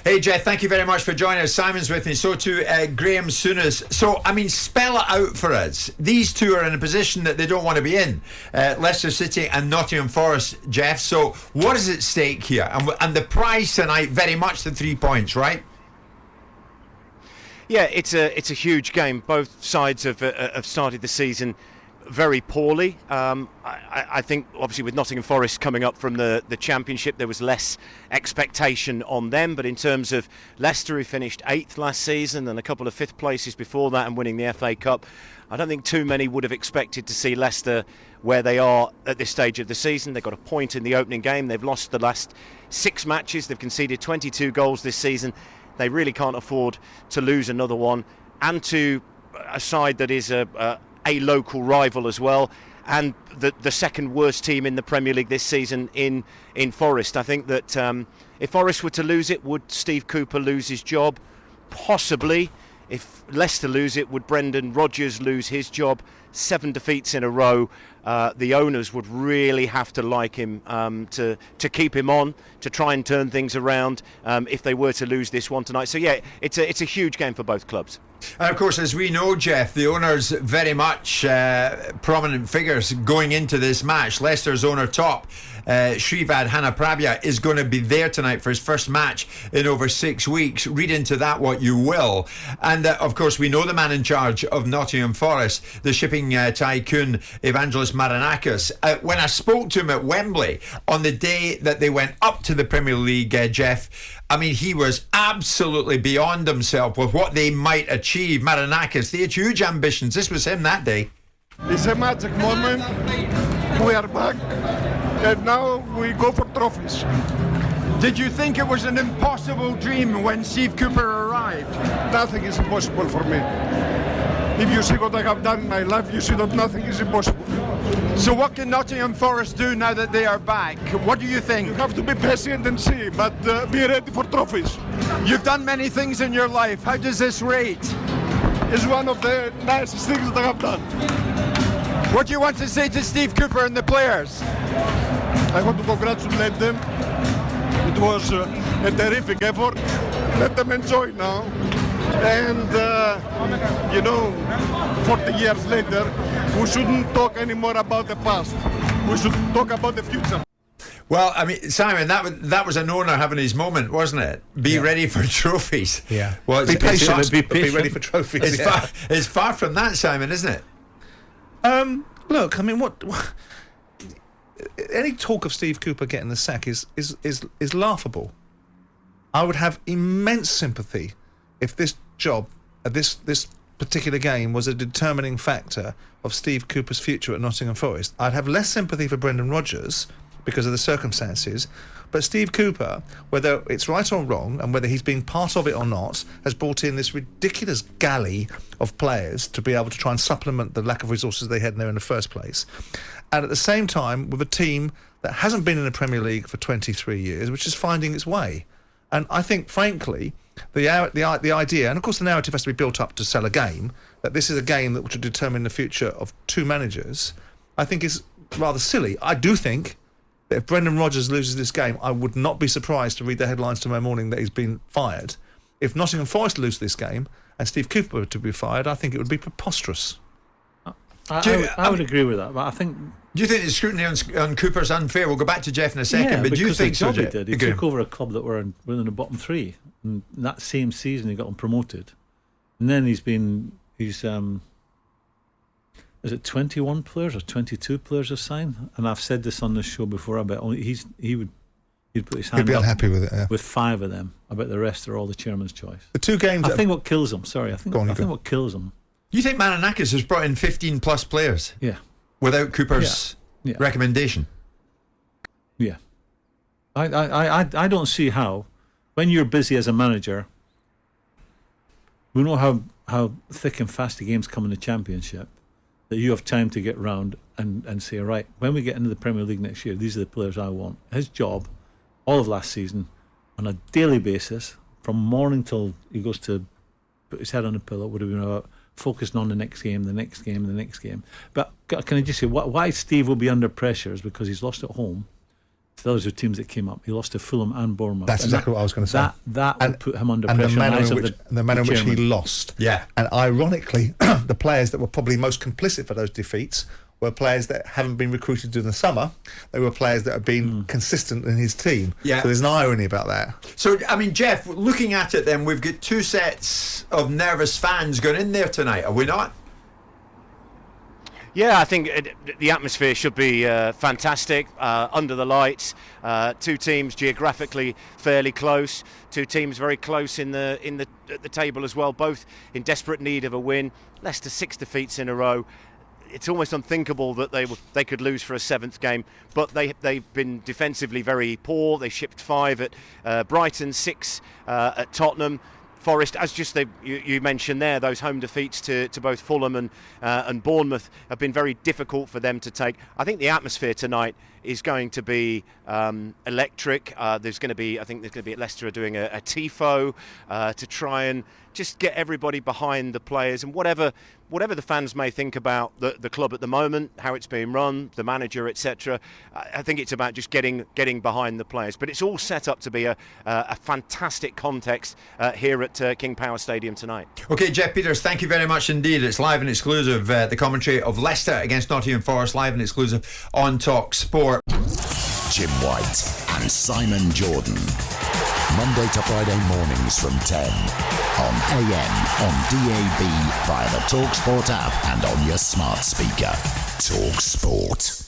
Hey Jeff, thank you very much for joining us. Simon's with me, so too Graeme Souness. So, I mean, spell it out for us. These two are in a position that they don't want to be in. Leicester City and Nottingham Forest, Jeff. So, what is at stake here? And the prize tonight, very much the 3 points, right? Yeah, it's a huge game. Both sides have started the season very poorly. I think obviously with Nottingham Forest coming up from the Championship, there was less expectation on them, but in terms of Leicester, who finished 8th last season and a couple of 5th places before that and winning the FA Cup, I don't think too many would have expected to see Leicester where they are at this stage of the season. They got a point in the opening game. They've lost the last 6 matches. They've conceded 22 goals this season. They really can't afford to lose another one, and to a side that is a local rival as well, and the second worst team in the Premier League this season in Forest. I think that if Forest were to lose it, would Steve Cooper lose his job? Possibly. If Leicester lose it, would Brendan Rodgers lose his job? 7 defeats in a row. The owners would really have to like him to keep him on, to try and turn things around if they were to lose this one tonight. So yeah, it's a huge game for both clubs. And of course, as we know, Jeff, the owners very much prominent figures going into this match. Leicester's owner top, Shrivadh Hanaprabha, is going to be there tonight for his first match in over 6 weeks. Read into that what you will. And of course, we know the man in charge of Nottingham Forest, the shipping tycoon Evangelos Marinakis. When I spoke to him at Wembley on the day that they went up to the Premier League, Jeff, I mean, he was absolutely beyond himself with what they might achieve. Marinakis, they had huge ambitions. This was him that day. It's a magic moment. We are back, and now we go for trophies. Did you think it was an impossible dream when Steve Cooper arrived? Nothing is impossible for me. If you see what I have done in my life, you see that nothing is impossible. So what can Nottingham Forest do now that they are back? What do you think? You have to be patient and see, but be ready for trophies. You've done many things in your life. How does this rate? It's one of the nicest things that I have done. What do you want to say to Steve Cooper and the players? I want to congratulate them. It was a terrific effort. Let them enjoy now. And, 40 years later, we shouldn't talk anymore about the past. We should talk about the future. Well, I mean, Simon, that was an owner having his moment, wasn't it? Be ready for trophies. Yeah. Well, be patient. Be ready for trophies. It's far from that, Simon, isn't it? Look, I mean, what any talk of Steve Cooper getting the sack is laughable. I would have immense sympathy if this job, this particular game, was a determining factor of Steve Cooper's future at Nottingham Forest. I'd have less sympathy for Brendan Rodgers because of the circumstances, but Steve Cooper, whether it's right or wrong and whether he's been part of it or not, has brought in this ridiculous galley of players to be able to try and supplement the lack of resources they had there in the first place, and at the same time with a team that hasn't been in the Premier League for 23 years, which is finding its way. And I think, frankly, the idea, and of course the narrative has to be built up to sell a game, that this is a game that will determine the future of 2 managers, I think is rather silly. I do think that if Brendan Rodgers loses this game, I would not be surprised to read the headlines tomorrow morning that he's been fired. If Nottingham Forest lose this game and Steve Cooper were to be fired, I think it would be preposterous. I would agree with that, but I think... Do you think the scrutiny on Cooper's unfair? We'll go back to Jeff in a second, yeah, but do you think so, Jeff? He took over a club that were in the bottom 3, and that same season he got them promoted, and then he's is it 21 players or 22 players have signed? And I've said this on this show before. I bet he'd put his hand He'd be up unhappy with it, yeah. with 5 of them. I bet the rest are all the chairman's choice. The 2 games... I think what kills him, I think what kills him... You think Marinakis has brought in 15 plus players? Yeah. Without Cooper's recommendation? Yeah. I don't see how, when you're busy as a manager, we know how thick and fast the games come in the Championship, that you have time to get round and say, right, when we get into the Premier League next year, these are the players I want. His job, all of last season, on a daily basis, from morning till he goes to put his head on the pillow, would have been about focusing on the next game. But can I just say, why Steve will be under pressure is because he's lost at home, Those are teams that came up. He lost to Fulham and Bournemouth. That's exactly what I was going to say. That would put him under and pressure. the manner in in which, the manner in which he lost. Yeah. And ironically, the players that were probably most complicit for those defeats were players that haven't been recruited during the summer. They were players that have been consistent in his team. Yeah. So there's an irony about that. So, I mean, Jeff, looking at it then, we've got two sets of nervous fans going in there tonight, are we not? Yeah, I think the atmosphere should be fantastic under the lights. Two teams geographically fairly close. Two teams very close at the table as well. Both in desperate need of a win. Leicester 6 defeats in a row. It's almost unthinkable that they could lose for a 7th game, but they've been defensively very poor. They shipped 5 at Brighton, 6 at Tottenham. Forest, as you mentioned there, those home defeats to both Fulham and Bournemouth have been very difficult for them to take. I think the atmosphere tonight is going to be electric. I think there's going to be at Leicester doing a tifo to try and just get everybody behind the players, and whatever the fans may think about the club at the moment, how it's being run, the manager, etc. I think it's about just getting behind the players. But it's all set up to be a fantastic context here at King Power Stadium tonight. Okay, Jeff Peters, thank you very much indeed. It's live and exclusive, the commentary of Leicester against Nottingham Forest, live and exclusive on talkSPORT. Jim White and Simon Jordan. Monday to Friday mornings from 10 on AM, on DAB, via the talkSPORT app and on your smart speaker. talkSPORT.